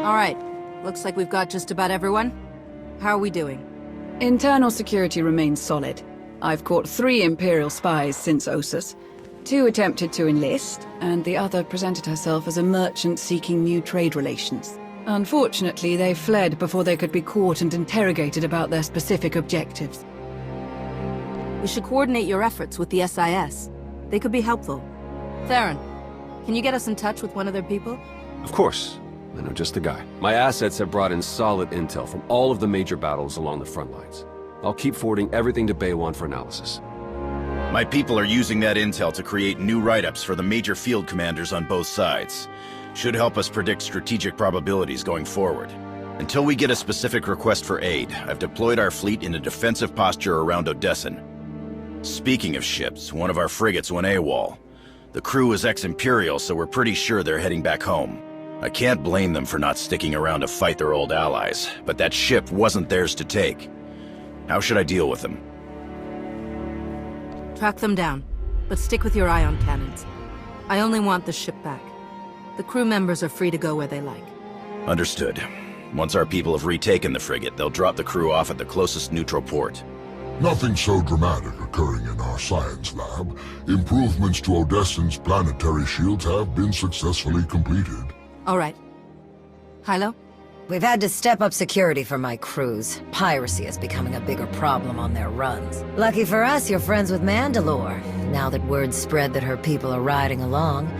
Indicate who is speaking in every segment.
Speaker 1: Alright, looks like we've got just about everyone. How are we doing?
Speaker 2: Internal security remains solid. I've caught 3 Imperial spies since Ossus. 2 attempted to enlist, and the other presented herself as a merchant seeking new trade relations. Unfortunately, they fled before they could be caught and interrogated about their specific objectives.
Speaker 1: We should coordinate your efforts with the SIS. They could be helpful. Theron, can you get us in touch with one of their people?
Speaker 3: Of course. I know just the guy. My assets have brought in solid intel from all of the major battles along the front lines. I'll keep forwarding everything to Baywan for analysis.
Speaker 4: My people are using that intel to create new write-ups for the major field commanders on both sides. Should help us predict strategic probabilities going forward. Until we get a specific request for aid, I've deployed our fleet in a defensive posture around Odessin. Speaking of ships, one of our frigates went AWOL. The crew is ex-Imperial, so we're pretty sure they're heading back home. I can't blame them for not sticking around to fight their old allies, but that ship wasn't theirs to take. How should I deal with them?
Speaker 1: Track them down, but stick with your ion cannons. I only want the ship back. The crew members are free to go where they like.
Speaker 4: Understood. Once our people have retaken the frigate, they'll drop the crew off at the closest neutral port.
Speaker 5: Nothing so dramatic occurring in our science lab. Improvements to Odessin's planetary shields have been successfully completed.
Speaker 1: All right. Hilo?
Speaker 6: We've had to step up security for my crews. Piracy is becoming a bigger problem on their runs. Lucky for us, you're friends with Mandalore. Now that word's spread that her people are riding along,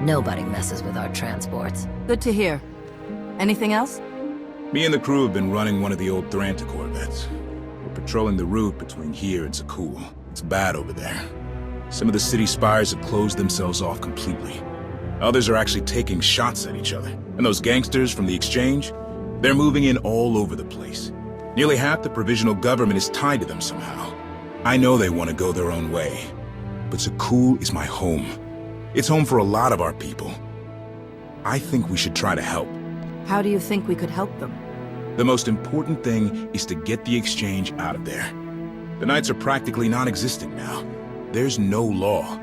Speaker 6: nobody messes with our transports.
Speaker 1: Good to hear. Anything else?
Speaker 7: Me and the crew have been running one of the old Thranta corvettes. We're patrolling the route between here and Zakul. It's bad over there. Some of the city spires have closed themselves off completely. Others are actually taking shots at each other. And those gangsters from the exchange? They're moving in all over the place. Nearly half the provisional government is tied to them somehow. I know they want to go their own way. But Zakul is my home. It's home for a lot of our people. I think we should try to help.
Speaker 1: How do you think we could help them?
Speaker 7: The most important thing is to get the exchange out of there. The Knights are practically non-existent now. There's no law.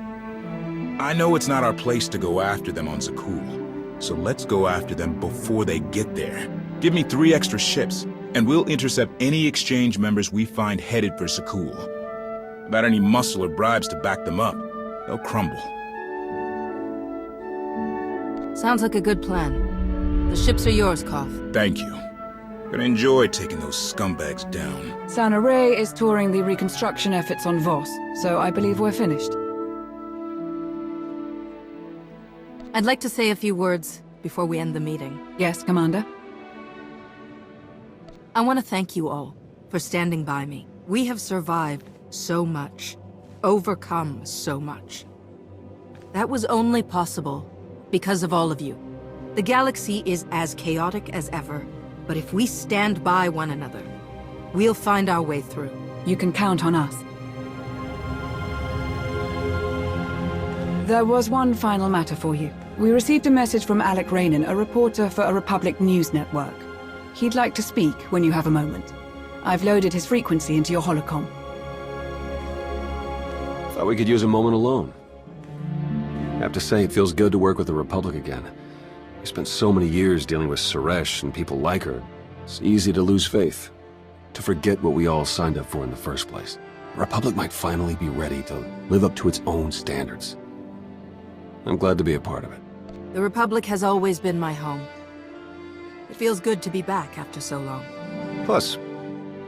Speaker 7: I know it's not our place to go after them on Zakul, so let's go after them before they get there. Give me 3 extra ships, and we'll intercept any exchange members we find headed for Zakul. Without any muscle or bribes to back them up, they'll crumble.
Speaker 1: Sounds like a good plan. The ships are yours, Koth.
Speaker 7: Thank you. Gonna enjoy taking those scumbags down.
Speaker 2: Sana Ray is touring the reconstruction efforts on Voss, so I believe we're finished.
Speaker 1: I'd like to say a few words before we end the meeting.
Speaker 2: Yes, Commander?
Speaker 1: I want to thank you all for standing by me. We have survived so much, overcome so much. That was only possible because of all of you. The galaxy is as chaotic as ever, but if we stand by one another, we'll find our way through.
Speaker 2: You can count on us. There was one final matter for you. We received a message from Alec Rainan, a reporter for a Republic news network. He'd like to speak when you have a moment. I've loaded his frequency into your holocom.
Speaker 3: Thought we could use a moment alone. I have to say, it feels good to work with the Republic again. We spent so many years dealing with Suresh and people like her. It's easy to lose faith, to forget what we all signed up for in the first place. The Republic might finally be ready to live up to its own standards. I'm glad to be a part of it.
Speaker 1: The Republic has always been my home. It feels good to be back after so long.
Speaker 3: Plus,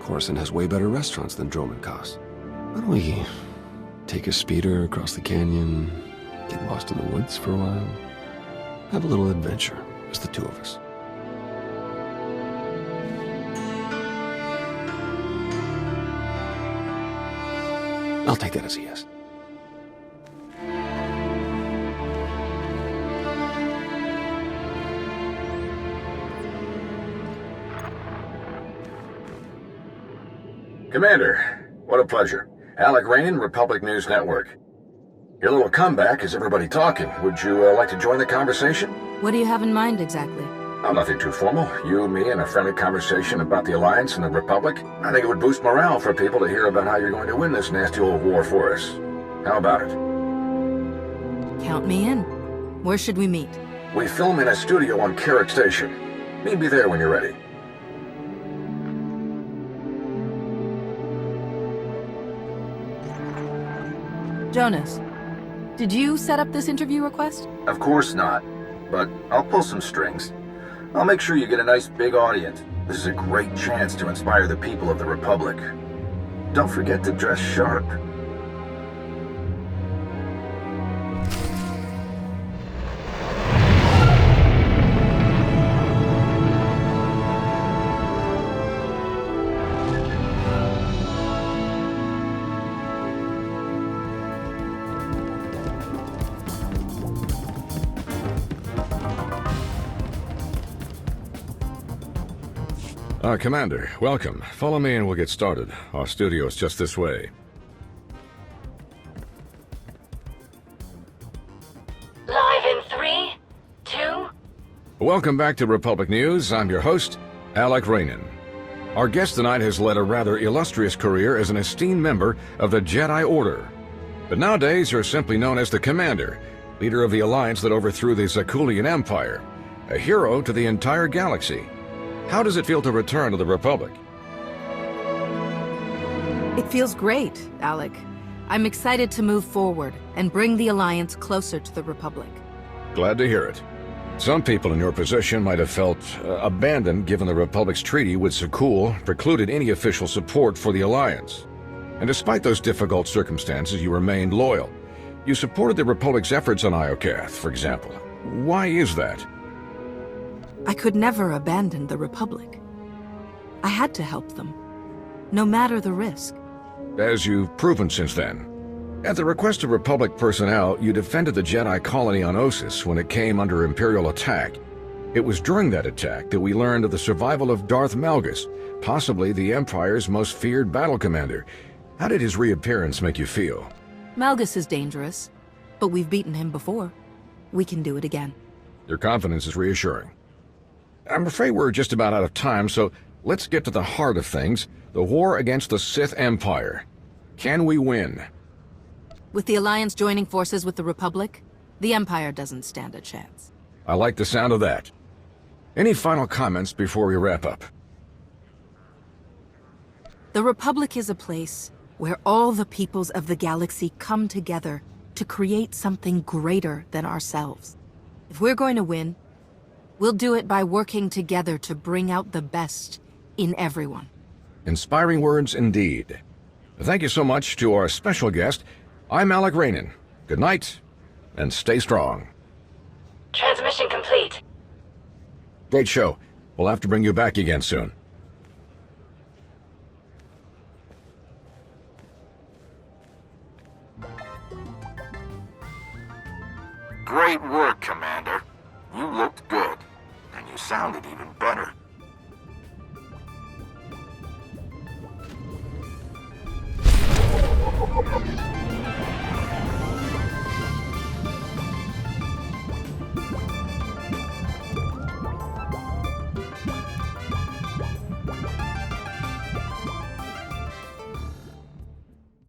Speaker 3: Coruscant has way better restaurants than Droman Kos. Why don't we take a speeder across the canyon, get lost in the woods for a while, have a little adventure, just the 2 of us. I'll take that as a yes.
Speaker 8: Commander, what a pleasure. Alec Rainan, Republic News Network. Your little comeback has everybody talking. Would you like to join the conversation?
Speaker 1: What do you have in mind exactly?
Speaker 8: Oh, nothing too formal. You, me, and a friendly conversation about the Alliance and the Republic. I think it would boost morale for people to hear about how you're going to win this nasty old war for us. How about it?
Speaker 1: Count me in. Where should we meet?
Speaker 8: We film in a studio on Carrot Station. Meet me there when you're ready.
Speaker 1: Jonas, did you set up this interview request?
Speaker 8: Of course not, but I'll pull some strings. I'll make sure you get a nice big audience. This is a great chance to inspire the people of the Republic. Don't forget to dress sharp.
Speaker 9: Commander, welcome. Follow me and we'll get started. Our studio's just this way.
Speaker 10: Live in 3, 2...
Speaker 9: Welcome back to Republic News. I'm your host, Alec Rainan. Our guest tonight has led a rather illustrious career as an esteemed member of the Jedi Order. But nowadays, you're simply known as the Commander, leader of the alliance that overthrew the Zakulian Empire, a hero to the entire galaxy. How does it feel to return to the Republic?
Speaker 1: It feels great, Alec. I'm excited to move forward and bring the Alliance closer to the Republic.
Speaker 9: Glad to hear it. Some people in your position might have felt abandoned given the Republic's treaty with Zakul precluded any official support for the Alliance. And despite those difficult circumstances, you remained loyal. You supported the Republic's efforts on Iokath, for example. Why is that?
Speaker 1: I could never abandon the Republic. I had to help them, no matter the risk.
Speaker 9: As you've proven since then. At the request of Republic personnel, you defended the Jedi colony on Ossus when it came under Imperial attack. It was during that attack that we learned of the survival of Darth Malgus, possibly the Empire's most feared battle commander. How did his reappearance make you feel?
Speaker 1: Malgus is dangerous, but we've beaten him before. We can do it again.
Speaker 9: Your confidence is reassuring. I'm afraid we're just about out of time, so let's get to the heart of things, the war against the Sith Empire. Can we win?
Speaker 1: With the Alliance joining forces with the Republic, the Empire doesn't stand a chance.
Speaker 9: I like the sound of that. Any final comments before we wrap up?
Speaker 1: The Republic is a place where all the peoples of the galaxy come together to create something greater than ourselves. If we're going to win, we'll do it by working together to bring out the best in everyone.
Speaker 9: Inspiring words indeed. Thank you so much to our special guest. I'm Alec Rainan. Good night, and stay strong.
Speaker 10: Transmission complete.
Speaker 9: Great show. We'll have to bring you back again soon.
Speaker 8: Great work, Commander. You looked good, and you sounded even better.